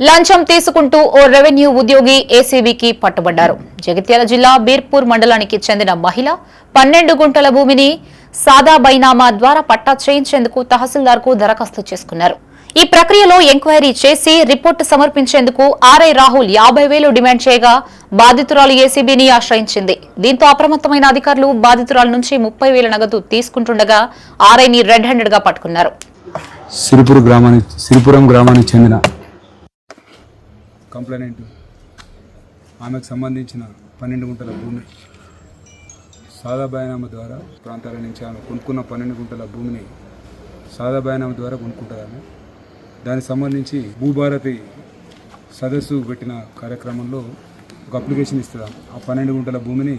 లంచం తీసుకుంటూ ఓ రెవెన్యూ ఉద్యోగి ఏసీబీకి పట్టుబడ్డారు. జగిత్యాల జిల్లా బీర్పూర్ మండలానికి చెందిన మహిళ 12 గుంటల భూమిని సాదా బైనామా ద్వారా పట్టా చేయించేందుకు తహసీల్దార్కు దరఖాస్తు చేసుకున్నారు. ఈ ప్రక్రియలో ఎంక్వైరీ చేసి రిపోర్టు సమర్పించేందుకు ఆర్ఐ రాహుల్ 50,000 డిమాండ్ చేయగా బాధితురాలు ఏసీబీని ఆశ్రయించింది. దీంతో అప్రమత్తమైన అధికారులు బాధితురాల నుంచి 30,000 నగదు తీసుకుంటుండగా ఆర్ఐని రెడ్ హ్యాండెడ్ గా పట్టుకున్నారు. సిరిపురం గ్రామానికి చెందిన కంప్లైంట్ ఆమెకు సంబంధించిన 12 గుంటల భూమి సాదా బైనామా ద్వారా ప్రాంతాల నుంచి ఆమె కొనుక్కున్న 12 గుంటల భూమిని సాదా బైనామా ద్వారా కొనుక్కుంటారు. దానికి సంబంధించి భూభారతి సదస్సు పెట్టిన కార్యక్రమంలో ఒక అప్లికేషన్ ఇస్తుంది. ఆ 12 గుంటల భూమిని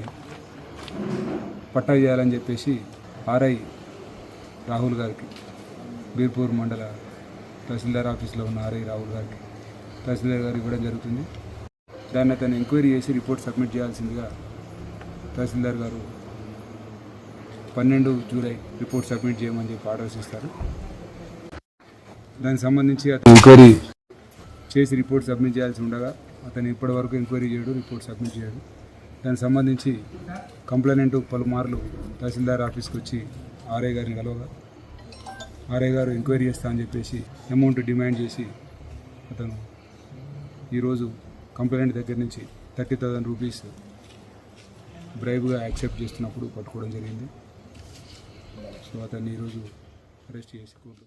పట్టా చేయాలని చెప్పేసి ఆర్ఐ రాహుల్ గారికి, బీర్పూర్ మండల తహసీల్దార్ ఆఫీస్లో ఉన్న ఆర్ఐ రాహుల్ గారికి తహసీల్దార్ గారు ఇవ్వడం జరుగుతుంది. దాన్ని అతను ఎంక్వైరీ చేసి రిపోర్ట్ సబ్మిట్ చేయాల్సిందిగా తహసీల్దార్ గారు 12 జూలై రిపోర్ట్ సబ్మిట్ చేయమని చెప్పి ఆర్డర్స్ ఇస్తారు. దానికి సంబంధించి అతను ఎంక్వైరీ చేసి రిపోర్ట్ సబ్మిట్ చేయాల్సి ఉండగా అతను ఇప్పటివరకు ఎంక్వైరీ చేయడు, రిపోర్ట్ సబ్మిట్ చేయడు. దానికి సంబంధించి కంప్లైంట్ పలుమార్లు తహసీల్దార్ ఆఫీస్కి వచ్చి ఆర్ఐ గారిని కలవగా ఆర్ఐ గారు ఎంక్వైరీ చేస్తా అని చెప్పేసి అమౌంట్ డిమాండ్ చేసి అతను ఈరోజు కంప్లైంట్ దగ్గర నుంచి 30,000 రూపీస్ బ్రైబ్గా యాక్సెప్ట్ చేస్తున్నప్పుడు పట్టుకోవడం జరిగింది. సో అతన్ని ఈరోజు అరెస్ట్ చేసి కోర్టు